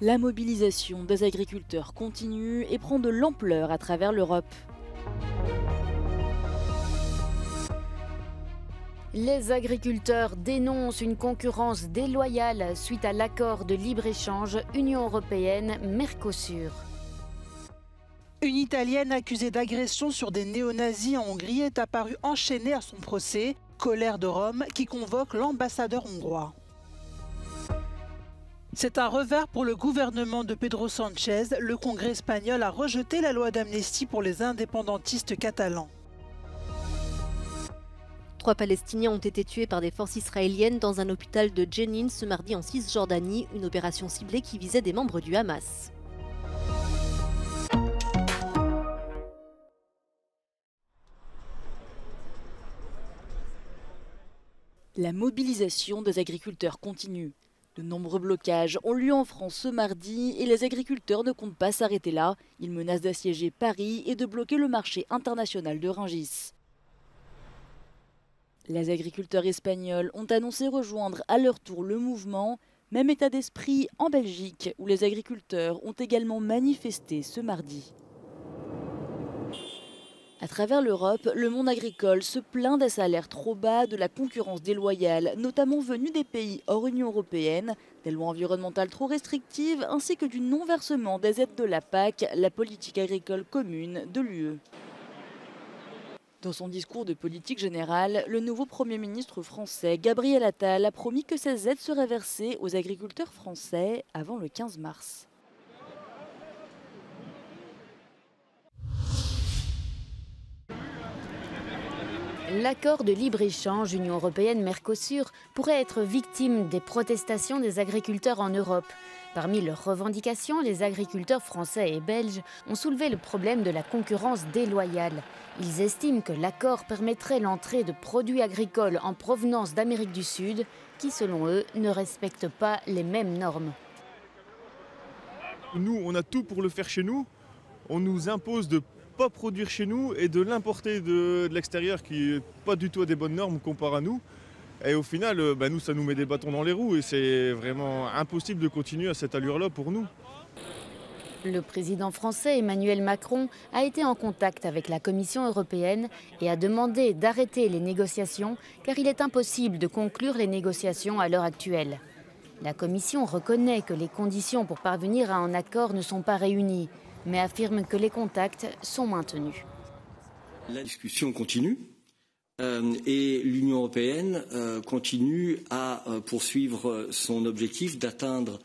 La mobilisation des agriculteurs continue et prend de l'ampleur à travers l'Europe. Les agriculteurs dénoncent une concurrence déloyale suite à l'accord de libre-échange Union européenne-Mercosur. Une Italienne accusée d'agression sur des néo-nazis en Hongrie est apparue enchaînée à son procès. Colère de Rome qui convoque l'ambassadeur hongrois. C'est un revers pour le gouvernement de Pedro Sánchez. Le Congrès espagnol a rejeté la loi d'amnistie pour les indépendantistes catalans. 3 Palestiniens ont été tués par des forces israéliennes dans un hôpital de Jenin ce mardi en Cisjordanie, une opération ciblée qui visait des membres du Hamas. La mobilisation des agriculteurs continue. De nombreux blocages ont lieu en France ce mardi et les agriculteurs ne comptent pas s'arrêter là. Ils menacent d'assiéger Paris et de bloquer le marché international de Rungis. Les agriculteurs espagnols ont annoncé rejoindre à leur tour le mouvement. Même état d'esprit en Belgique où les agriculteurs ont également manifesté ce mardi. À travers l'Europe, le monde agricole se plaint des salaires trop bas, de la concurrence déloyale, notamment venue des pays hors Union européenne, des lois environnementales trop restrictives, ainsi que du non-versement des aides de la PAC, la politique agricole commune de l'UE. Dans son discours de politique générale, le nouveau Premier ministre français, Gabriel Attal, a promis que ces aides seraient versées aux agriculteurs français avant le 15 mars. L'accord de libre-échange Union européenne-Mercosur pourrait être victime des protestations des agriculteurs en Europe. Parmi leurs revendications, les agriculteurs français et belges ont soulevé le problème de la concurrence déloyale. Ils estiment que l'accord permettrait l'entrée de produits agricoles en provenance d'Amérique du Sud qui, selon eux, ne respectent pas les mêmes normes. Nous, on a tout pour le faire chez nous. On nous impose de pas produire chez nous et de l'importer de l'extérieur qui n'est pas du tout à des bonnes normes comparé à nous. Et au final, nous, ça nous met des bâtons dans les roues et c'est vraiment impossible de continuer à cette allure-là pour nous. Le président français Emmanuel Macron a été en contact avec la Commission européenne et a demandé d'arrêter les négociations car il est impossible de conclure les négociations à l'heure actuelle. La Commission reconnaît que les conditions pour parvenir à un accord ne sont pas réunies, mais affirme que les contacts sont maintenus. La discussion continue et l'Union européenne continue à poursuivre son objectif d'atteindre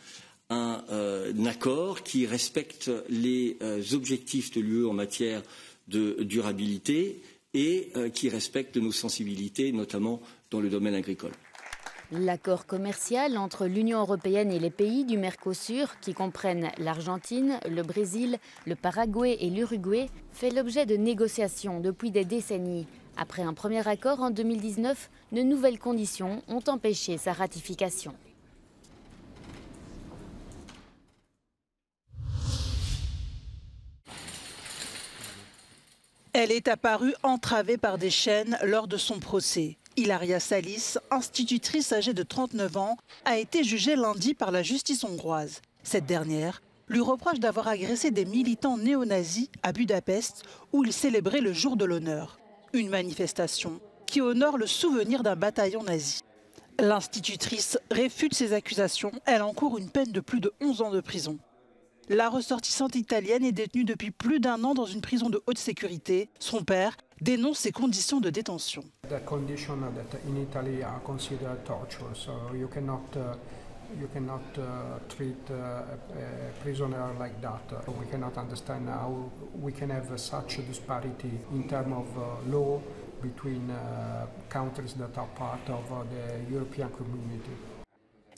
un accord qui respecte les objectifs de l'UE en matière de durabilité et qui respecte nos sensibilités, notamment dans le domaine agricole. L'accord commercial entre l'Union européenne et les pays du Mercosur, qui comprennent l'Argentine, le Brésil, le Paraguay et l'Uruguay, fait l'objet de négociations depuis des décennies. Après un premier accord en 2019, de nouvelles conditions ont empêché sa ratification. Elle est apparue entravée par des chaînes lors de son procès. Ilaria Salis, institutrice âgée de 39 ans, a été jugée lundi par la justice hongroise. Cette dernière lui reproche d'avoir agressé des militants néo-nazis à Budapest où ils célébraient le jour de l'honneur. Une manifestation qui honore le souvenir d'un bataillon nazi. L'institutrice réfute ces accusations. Elle encourt une peine de plus de 11 ans de prison. La ressortissante italienne est détenue depuis plus d'1 an dans une prison de haute sécurité. Son père dénonce ses conditions de détention. The condition that in Italy are considered torture, so you cannot treat a prisoner like that. We cannot understand how we can have such a disparity in terms of law between countries that are part of the European community.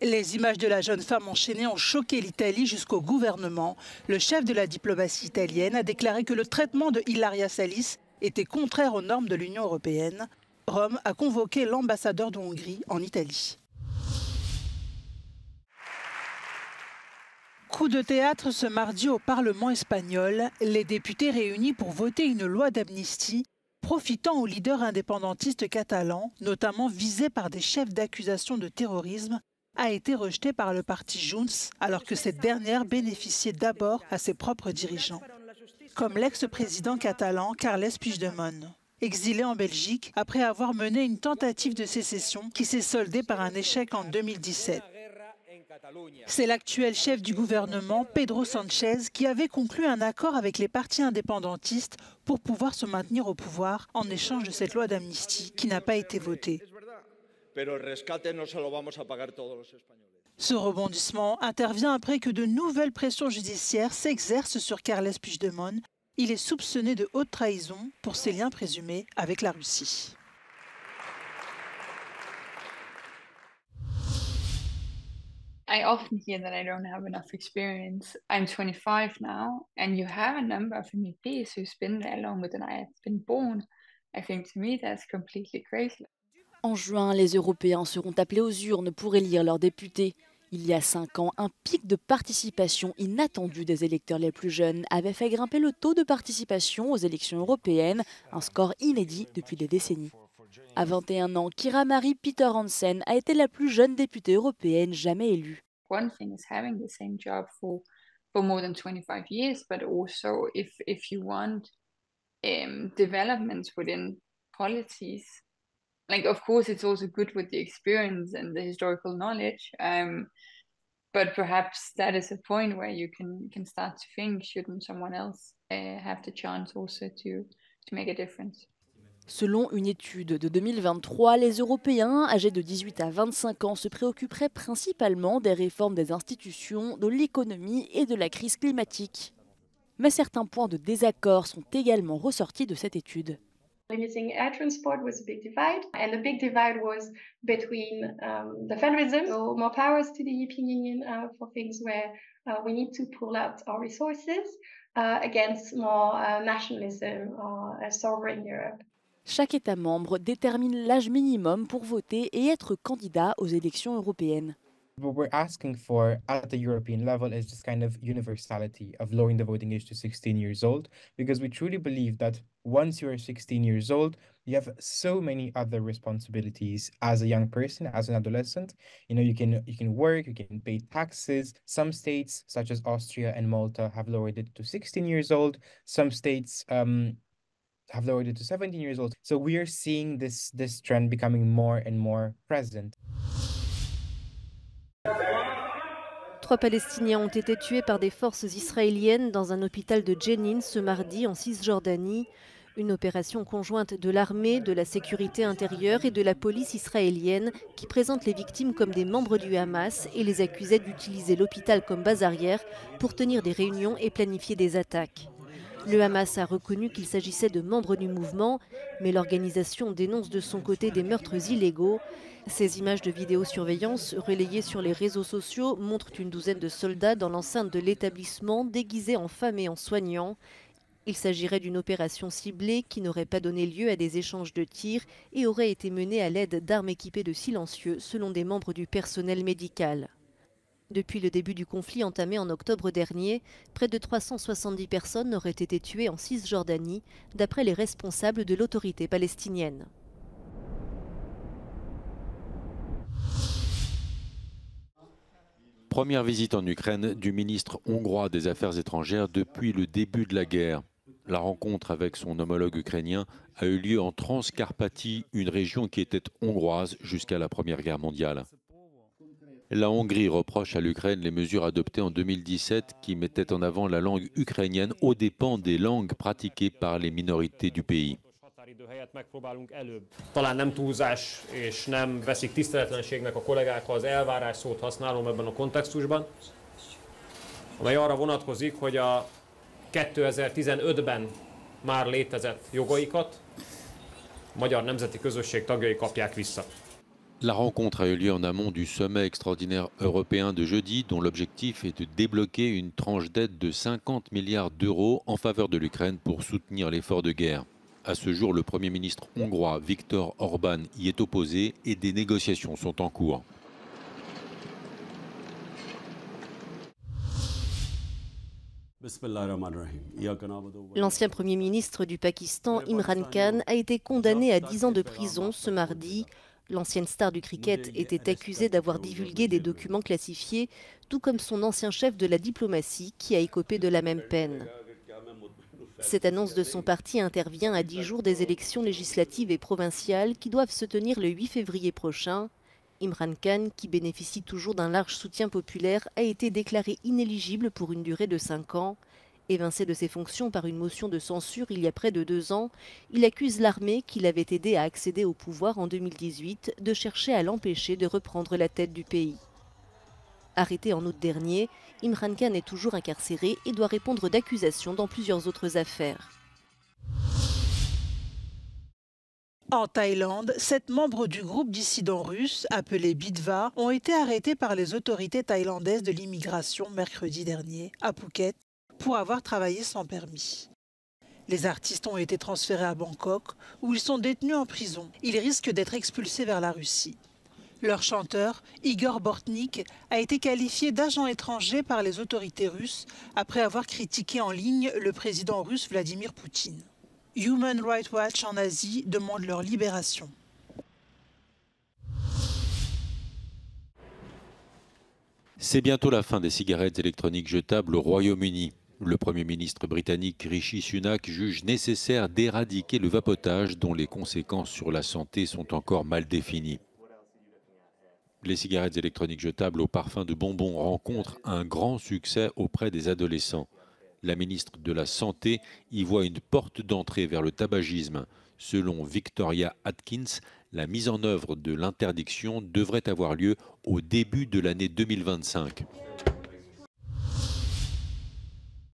Les images de la jeune femme enchaînée ont choqué l'Italie jusqu'au gouvernement. Le chef de la diplomatie italienne a déclaré que le traitement de Ilaria Salis était contraire aux normes de l'Union européenne. Rome a convoqué l'ambassadeur de Hongrie en Italie. Coup de théâtre ce mardi au Parlement espagnol. Les députés réunis pour voter une loi d'amnistie profitant aux leaders indépendantistes catalans, notamment visés par des chefs d'accusation de terrorisme, a été rejetée par le parti Junts, alors que cette dernière bénéficiait d'abord à ses propres dirigeants. Comme l'ex-président catalan Carles Puigdemont, exilé en Belgique après avoir mené une tentative de sécession qui s'est soldée par un échec en 2017. C'est l'actuel chef du gouvernement, Pedro Sánchez, qui avait conclu un accord avec les partis indépendantistes pour pouvoir se maintenir au pouvoir en échange de cette loi d'amnistie qui n'a pas été votée. Ce rebondissement intervient après que de nouvelles pressions judiciaires s'exercent sur Carles Puigdemont. Il est soupçonné de haute trahison pour ses liens présumés avec la Russie. I often hear that I don't have enough experience. I'm 25 now, and you have a number of MEPs who's been there longer than I have been born. I think to me that's completely crazy. En juin, les Européens seront appelés aux urnes pour élire leurs députés. Il y a 5 ans, un pic de participation inattendu des électeurs les plus jeunes avait fait grimper le taux de participation aux élections européennes, un score inédit depuis des décennies. À 21 ans, Kira Marie Peter Hansen a été la plus jeune députée européenne jamais élue. One thing is having the same job for more than 25 years, but also if you want developments within policies, like of course it's also good with the experience and the historical knowledge, but perhaps that is a point where you can start to think, shouldn't someone else have the chance also to make a difference? Selon une étude de 2023, les Européens âgés de 18 à 25 ans se préoccuperaient principalement des réformes des institutions, de l'économie et de la crise climatique. Mais certains points de désaccord sont également ressortis de cette étude. Limiting air transport was a big divide, and the big divide was between the federalism, so more powers to the European Union for things where we need to pull out our resources, against more nationalism or a sovereign Europe. Chaque État membre détermine l'âge minimum pour voter et être candidat aux élections européennes. What we're asking for at the European level is this kind of universality of lowering the voting age to 16 years old, because we truly believe that once you're 16 years old, you have so many other responsibilities as a young person, as an adolescent. You know, you can work, you can pay taxes. Some states, such as Austria and Malta, have lowered it to 16 years old. Some states have lowered it to 17 years old. So we are seeing this trend becoming more and more present. 3 Palestiniens ont été tués par des forces israéliennes dans un hôpital de Jenin ce mardi en Cisjordanie. Une opération conjointe de l'armée, de la sécurité intérieure et de la police israélienne qui présente les victimes comme des membres du Hamas et les accusait d'utiliser l'hôpital comme base arrière pour tenir des réunions et planifier des attaques. Le Hamas a reconnu qu'il s'agissait de membres du mouvement, mais l'organisation dénonce de son côté des meurtres illégaux. Ces images de vidéosurveillance relayées sur les réseaux sociaux montrent une douzaine de soldats dans l'enceinte de l'établissement déguisés en femmes et en soignants. Il s'agirait d'une opération ciblée qui n'aurait pas donné lieu à des échanges de tirs et aurait été menée à l'aide d'armes équipées de silencieux, selon des membres du personnel médical. Depuis le début du conflit entamé en octobre dernier, près de 370 personnes auraient été tuées en Cisjordanie, d'après les responsables de l'autorité palestinienne. Première visite en Ukraine du ministre hongrois des Affaires étrangères depuis le début de la guerre. La rencontre avec son homologue ukrainien a eu lieu en Transcarpathie, une région qui était hongroise jusqu'à la Première Guerre mondiale. La Hongrie reproche à l'Ukraine les mesures adoptées en 2017 qui mettaient en avant la langue ukrainienne aux dépens des langues pratiquées par les minorités du pays. Talán nem túlzás, és nem veszik tiszteletlenségnek a kollégák, ha az elvárás szót használom ebben a kontextusban, amely arra vonatkozik, hogy a 2015-ben már létezett jogaikat a magyar nemzeti közösség tagjai kapják vissza. La rencontre a eu lieu en amont du sommet extraordinaire européen de jeudi, dont l'objectif est de débloquer une tranche d'aide de 50 milliards d'euros en faveur de l'Ukraine pour soutenir l'effort de guerre. À ce jour, le Premier ministre hongrois Viktor Orbán y est opposé et des négociations sont en cours. L'ancien Premier ministre du Pakistan, Imran Khan, a été condamné à 10 ans de prison ce mardi. L'ancienne star du cricket était accusée d'avoir divulgué des documents classifiés, tout comme son ancien chef de la diplomatie qui a écopé de la même peine. Cette annonce de son parti intervient à 10 jours des élections législatives et provinciales qui doivent se tenir le 8 février prochain. Imran Khan, qui bénéficie toujours d'un large soutien populaire, a été déclaré inéligible pour une durée de 5 ans. Évincé de ses fonctions par une motion de censure il y a près de 2 ans, il accuse l'armée, qui l'avait aidé à accéder au pouvoir en 2018, de chercher à l'empêcher de reprendre la tête du pays. Arrêté en août dernier, Imran Khan est toujours incarcéré et doit répondre d'accusations dans plusieurs autres affaires. En Thaïlande, 7 membres du groupe dissidents russes, appelé Bitva, ont été arrêtés par les autorités thaïlandaises de l'immigration mercredi dernier, à Phuket, pour avoir travaillé sans permis. Les artistes ont été transférés à Bangkok, où ils sont détenus en prison. Ils risquent d'être expulsés vers la Russie. Leur chanteur, Igor Bortnik, a été qualifié d'agent étranger par les autorités russes après avoir critiqué en ligne le président russe Vladimir Poutine. Human Rights Watch en Asie demande leur libération. C'est bientôt la fin des cigarettes électroniques jetables au Royaume-Uni. Le Premier ministre britannique Rishi Sunak juge nécessaire d'éradiquer le vapotage dont les conséquences sur la santé sont encore mal définies. Les cigarettes électroniques jetables au parfum de bonbons rencontrent un grand succès auprès des adolescents. La ministre de la Santé y voit une porte d'entrée vers le tabagisme. Selon Victoria Atkins, la mise en œuvre de l'interdiction devrait avoir lieu au début de l'année 2025.